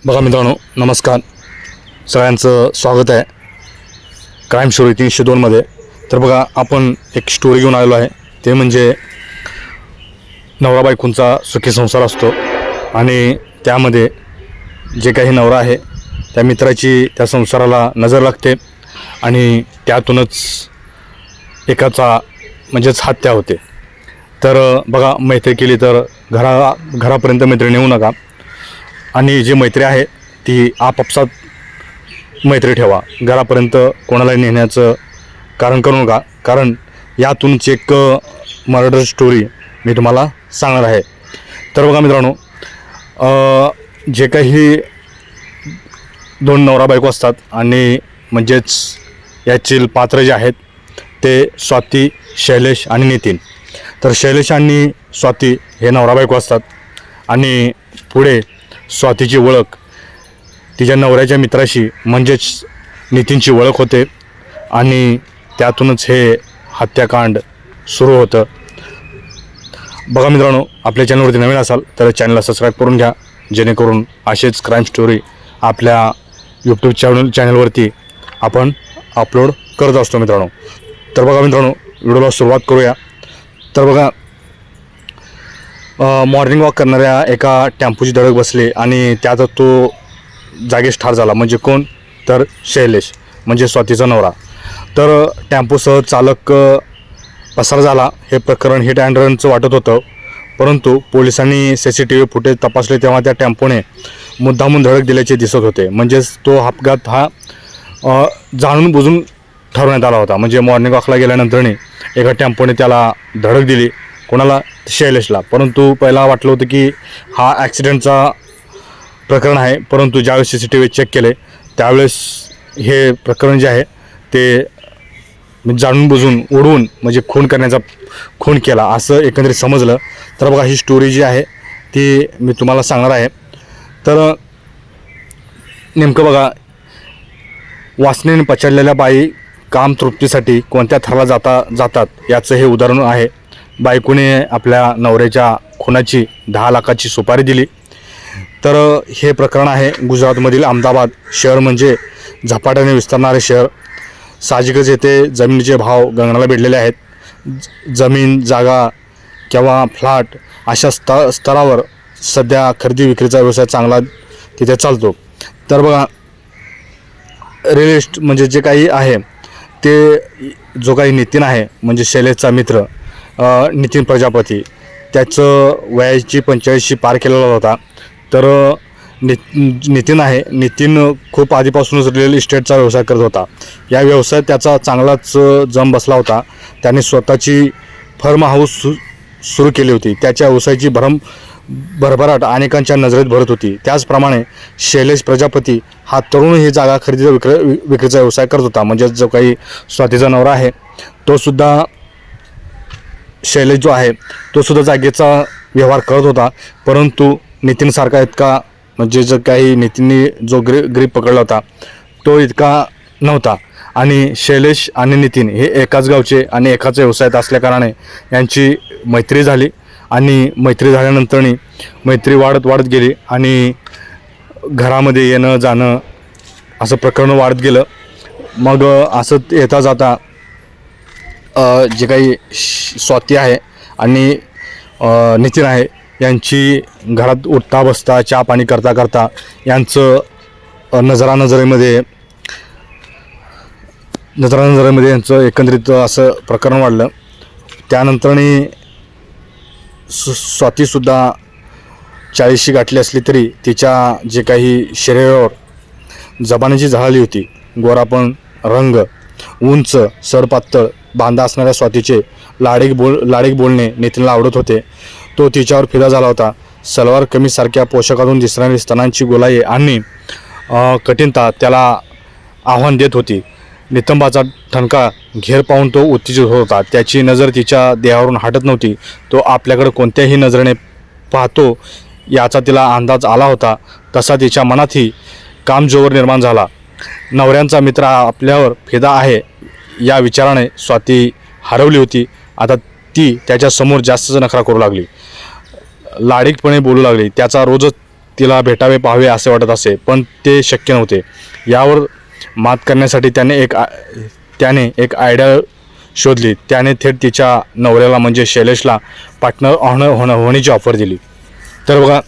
बघा मित्रांनो, नमस्कार. सगळ्यांचं स्वागत आहे क्राईम स्टोरी 302मध्ये. तर बघा, आपण एक स्टोरी घेऊन आलेलो आहे. ते म्हणजे नवरा बायकोंचा सुखी संसार असतो आणि त्यामध्ये जे काही नवरा आहे त्या मित्राची त्या संसाराला नजर लागते आणि त्यातूनच एकाचा म्हणजेच हत्या होते. तर बघा, मैत्री केली तर घरापर्यंत मैत्री नेऊ नका आणि जी मैत्री आहे ती आपापसात मैत्री ठेवा. घरापर्यंत कोणाला नेण्याचं कारण करू नका, कारण यातूनच एक मर्डर स्टोरी मी तुम्हाला सांगणार आहे. तर बघा मित्रांनो, जे काही दोन नवरा बायको असतात आणि म्हणजेच यातील पात्र जे आहेत ते स्वाती, शैलेश आणि नितीन. तर शैलेश आणि स्वाती हे नवरा बायको असतात आणि पुढे स्वातीची ओळख तिच्या नवऱ्याच्या मित्राशी म्हणजेच नितीनची ओळख होते आणि त्यातूनच हे हत्याकांड सुरू होतं. बघा मित्रांनो, आपल्या चॅनलवरती नवीन असाल तर चॅनलला सबस्क्राईब करून घ्या, जेणेकरून असेच क्राईम स्टोरी आपल्या यूट्यूब चॅनलवरती आपण अपलोड करत असतो मित्रांनो. तर बघा मित्रांनो, व्हिडिओला सुरुवात करूया. तर बघा, मॉर्निंग वॉक करणाऱ्या एका टेम्पोची धडक बसली आणि त्यात तो जागेस ठार झाला. म्हणजे कोण? तर शैलेश, म्हणजे स्वातीचा नवरा. तर टेम्पोसह चालक पसार झाला. हे प्रकरण हिट अँड रनचं वाटत होतं, परंतु पोलिसांनी CCTV फुटेज तपासले तेव्हा त्या टेम्पोने मुद्दामून धडक दिल्याचे दिसत होते. म्हणजेच तो अपघात हा जाणून बुजून ठरवण्यात आला होता. म्हणजे मॉर्निंग वॉकला गेल्यानंतरने एका टेम्पोने त्याला धडक दिली. कोणाला? शैलेशला. परंतु पहिला वाटलं होतं की हा ॲक्सिडेंटचा प्रकरण आहे, परंतु ज्यावेळेस CCTV चेक केले त्यावेळेस हे प्रकरण जे आहे ते जाणून बुजून उडवून म्हणजे खून केला असं एकंदरीत समजलं. तर बघा, ही स्टोरी जी आहे ती मी तुम्हाला सांगणार आहे. तर नेमकं बघा, वासनेने पछाडलेल्या बाई काम तृप्तीसाठी कोणत्या थराला जातात याचं हे उदाहरण आहे. बायकोने आपल्या नवऱ्याच्या खुनाची 10 लाखाची सुपारी दिली. तर हे प्रकरण आहे गुजरातमधील अहमदाबाद शहर, म्हणजे झपाट्याने विस्तारणारे शहर. साहजिकच येथे जमिनीचे भाव गगनाला भिडलेले आहेत. जमीन, जागा किंवा फ्लॅट अशा स्तरावर सध्या खरेदी विक्रीचा व्यवसाय चांगला तिथे चालतो. तर बघा, रिअल इस्टेट म्हणजे जे काही आहे ते जो काही नितीन आहे म्हणजे शैलेशचा मित्र नितीन प्रजापती, त्याचं वयाची 45 पार केलेला होता. तर नितीन खूप आधीपासूनच रिअल इस्टेटचा व्यवसाय करत होता. या व्यवसायात त्याचा चांगलाच जम बसला होता. त्याने स्वतःची फार्म हाऊस सुरू केली होती. त्याच्या व्यवसायाची भरभराट अनेकांच्या नजरेत भरत होती. त्याचप्रमाणे शैलेश प्रजापती हा तरुण ही जागा खरेदी विक्रीचा व्यवसाय करत होता. म्हणजे जो काही स्वातीचा नवरा आहे तो सुद्धा, शैलेश जो आहे तो सुद्धा जागेचा व्यवहार करत होता. परंतु नितीनसारखा इतका म्हणजे जो काही नितीनने जो ग्रीप पकडला होता तो इतका नव्हता. आणि शैलेश आणि नितीन हे एकाच गावचे आणि एकाच व्यवसायात असल्याकारणाने यांची मैत्री झाली आणि मैत्री झाल्यानंतरनी मैत्री वाढत गेली आणि घरामध्ये येणं जाणं असं प्रकरण वाढत गेलं. मग असं येता जाता जे काही स्वाती आहे आणि नितीन आहे यांची घरात उठता बसता चहा पाणी करता यांचं नजरानजरेमध्ये यांचं एकंदरीत असं प्रकरण वाढलं. त्यानंतरनी स्वातीसुद्धा 40शी गाठली असली तरी तिच्या जे काही शरीरावर जबानाची झळाली होती, गोरापण रंग, उंच सरपातळ बांधा असणाऱ्या स्वातीचे लाडीक बोलणे नितीनला आवडत होते. तो तिच्यावर फिदा झाला होता. सलवार कमीजसारख्या पोशाखातून दिसणारी स्तनांची गोलाई आणि कठीणता त्याला आव्हान देत होती. नितंबाचा ठणका घेर पाहून तो उत्तेजित होत होता. त्याची नजर तिच्या देहावरून हटत नव्हती. तो आपल्याकडे कोणत्याही नजरेने पाहतो याचा तिला अंदाज आला होता. तसा तिच्या मनातही कामजोवर निर्माण झाला. नवऱ्यांचा मित्र आपल्यावर फिदा आहे या विचाराने स्वाती हरवली होती. आता ती त्याच्यासमोर जास्तच नखरा करू लागली, लाडीकपणे बोलू लागली. त्याचा रोजच तिला भेटावे पाहावे असे वाटत असे, पण ते शक्य नव्हते. यावर मात करण्यासाठी त्याने एक आयडिया शोधली. त्याने थेट तिच्या नवऱ्याला म्हणजे शैलेशला पार्टनर होण्याची ऑफर दिली. तर बघा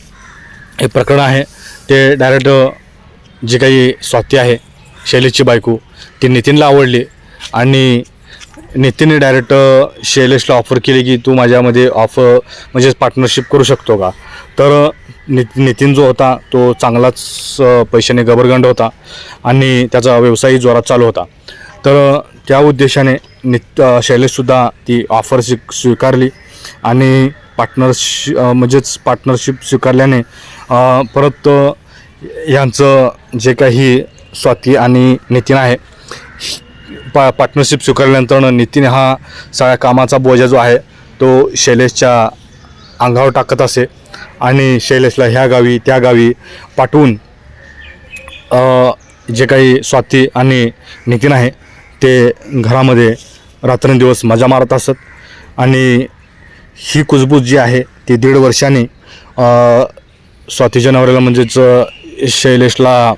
हे प्रकरण आहे ते डायरेक्ट जी काही स्वाती आहे शैलेशची बायको ती नितीनला आवडली आणि नितीनने डायरेक्ट शैलेशला ऑफर केली की तू माझ्यामध्ये म्हणजे पार्टनरशिप करू शकतो का. तर नितीन जो होता तो चांगलाच पैशाने गबरगंड होता आणि त्याचा व्यवसायही जोरात चालू होता. तर त्या उद्देशाने शैलेशसुद्धा ती ऑफर स्वीकारली आणि पार्टनरशिप स्वीकारल्याने परत यांचं जे काही स्वाती आणि नितीन आहे पार्टनरशिप स्वीकारल्यानंतर नितीन हा सगळ्या कामाचा बोजा जो आहे तो शैलेशच्या अंगावर टाकत असे आणि शैलेशला ह्या गावी त्या गावी पाठवून जे काही स्वाती आणि नितीन आहे ते घरामध्ये रात्रंदिवस मजा मारत असत. आणि ही कुजबूज जी आहे ती 1.5 वर्षांनी स्वातीच्या नवऱ्याला म्हणजेच शैलेशला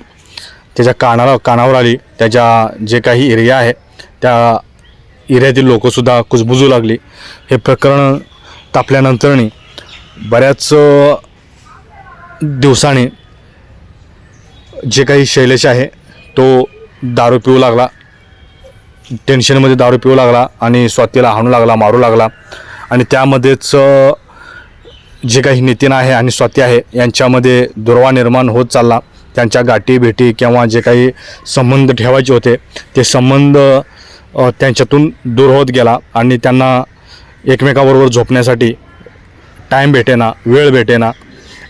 त्याच्या कानावर आली. त्याच्या जे काही एरिया आहे त्या एरियातील लोकंसुद्धा कुजबुजू लागली. हे प्रकरण तापल्यानंतरनी बऱ्याच दिवसांनी जे काही शैलेश आहे तो दारू पिऊ लागला, टेन्शनमध्ये दारू पिऊ लागला आणि स्वातीला हाणू लागला, मारू लागला. आणि त्यामध्येच जे काही नितीन आहे आणि स्वाती आहे यांच्यामध्ये दुरावा निर्माण होत चालला. त्यांच्या गाठी भेटी किंवा जे काही संबंध ठेवायचे होते ते संबंध त्यांच्यातून दूर होत गेला आणि त्यांना एकमेकाबरोबर झोपण्यासाठी टाईम भेटेना, वेळ भेटेना.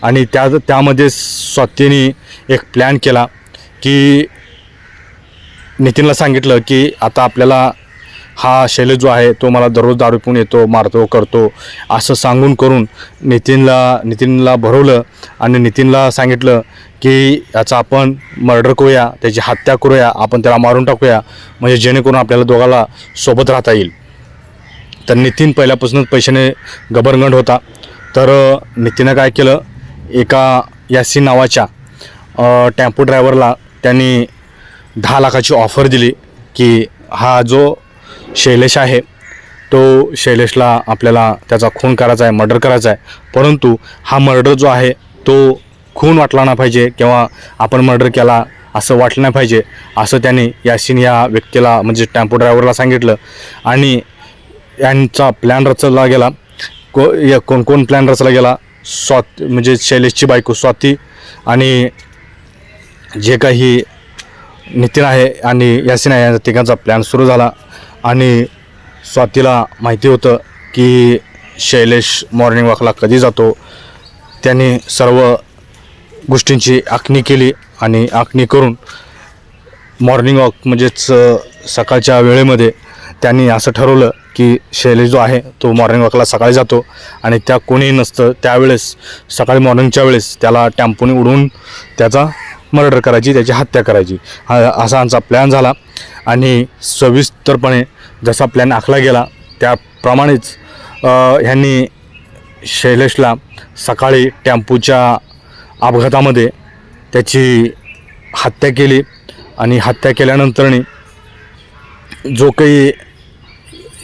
आणि त्यामध्ये स्वातीने एक प्लॅन केला की नितीनला सांगितलं की आता आपल्याला हा शैलेश जो आहे तो मला दररोज दारू पिऊन येतो, मारतो, करतो असं सांगून करून नितीनला भरवलं आणि नितीनला सांगितलं की याचा आपण मर्डर करूया, त्याची हत्या करूया, आपण त्याला मारून टाकूया म्हणजे जेणेकरून आपल्याला दोघाला सोबत राहता येईल. तर नितीन पहिल्यापासूनच पैशाने गबरगंड होता. तर नितीनं काय केलं, एका यासी नावाच्या टेम्पो ड्रायव्हरला त्यांनी 10 लाखाची ऑफर दिली की हा जो शैलेश आहे तो शैलेशला आपल्याला त्याचा खून करायचा आहे, मर्डर करायचा आहे. परंतु हा मर्डर जो आहे तो खून वाटला नाही पाहिजे किंवा आपण मर्डर केला असं वाटलं नाही पाहिजे असं त्यांनी यासीन या व्यक्तीला म्हणजे टेम्पो ड्रायव्हरला सांगितलं. आणि यांचा प्लॅन रचला गेला. कोण प्लॅन रचला गेला, म्हणजे शैलेशची बायको स्वाती आणि जे काही नितीन आहे आणि यासीन आहे या तिघांचा प्लॅन सुरू झाला. आणि स्वातीला माहिती होतं की शैलेश मॉर्निंग वॉकला कधी जातो. त्याने सर्व गोष्टींची आखणी केली आणि आखणी करून मॉर्निंग वॉक म्हणजेच सकाळच्या वेळेमध्ये त्यांनी असं ठरवलं की शैलेश जो आहे तो मॉर्निंग वॉकला सकाळी जातो आणि त्या कोणीही नसतं त्यावेळेस सकाळी मॉर्निंगच्या वेळेस त्याला टेम्पोने उडवून त्याचा मर्डर करायची, त्याची हत्या करायची असा आमचा प्लॅन झाला. आणि सविस्तरपणे जसा प्लॅन आखला गेला त्याप्रमाणेच ह्यांनी शैलेशला सकाळी टेम्पोच्या अपघातामध्ये त्याची हत्या केली. आणि हत्या केल्यानंतरनी जो काही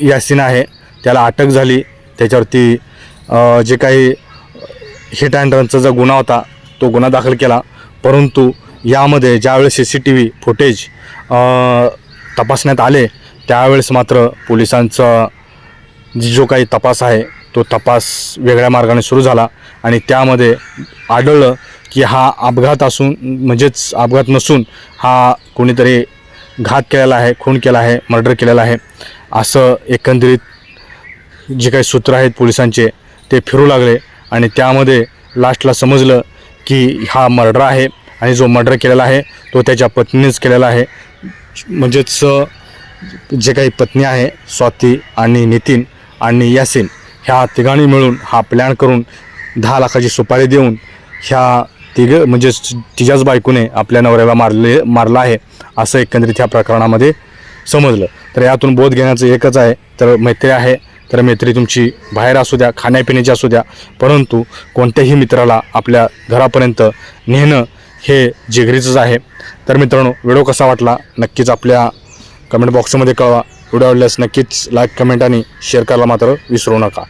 यासीन आहे त्याला अटक झाली. त्याच्यावरती जे काही हिट अँड रनचा जो गुन्हा होता तो गुन्हा दाखल केला. परंतु यामध्ये ज्यावेळेस CCTV फुटेज तपासण्यात आले त्यावेळेस मात्र पोलिसांचा जो काही तपास आहे तो तपास वेगळ्या मार्गाने सुरू झाला. आणि त्यामध्ये आढळलं की हा अपघात असून म्हणजेच अपघात नसून हा कोणीतरी घात केलेला आहे, खून केला आहे, मर्डर केलेला आहे असं एकंदरीत जे काही सूत्र आहेत पोलिसांचे ते फिरू लागले. आणि त्यामध्ये लास्टला समजलं की हा मर्डर आहे आणि जो मर्डर केलेला आहे तो त्याच्या पत्नीनेच केलेला आहे. म्हणजेच जे काही पत्नी आहे स्वाती आणि नितीन आणि यासीन ह्या तिघांनी मिळून हा प्लॅन करून 10 लाखाची सुपारी देऊन ह्या म्हणजेच तिच्याच बायकोने आपल्या नवऱ्याला मारलं आहे असं एकंदरीत ह्या प्रकरणामध्ये समजलं. तर यातून बोध घेण्याचं एकच आहे, तर मैत्री आहे तर मैत्री तुमची बाहेर असू द्या, खाण्यापिण्याची असू द्या, परंतु कोणत्याही मित्राला आपल्या घरापर्यंत नेणं हे जिगरीचंच आहे. तर मित्रांनो, व्हिडिओ कसा वाटला नक्कीच आपल्या कमेंट बॉक्समध्ये कळवा. व्हिडिओ आवडल्यास नक्कीच लाईक, कमेंट आणि शेअर करायला मात्र विसरू नका.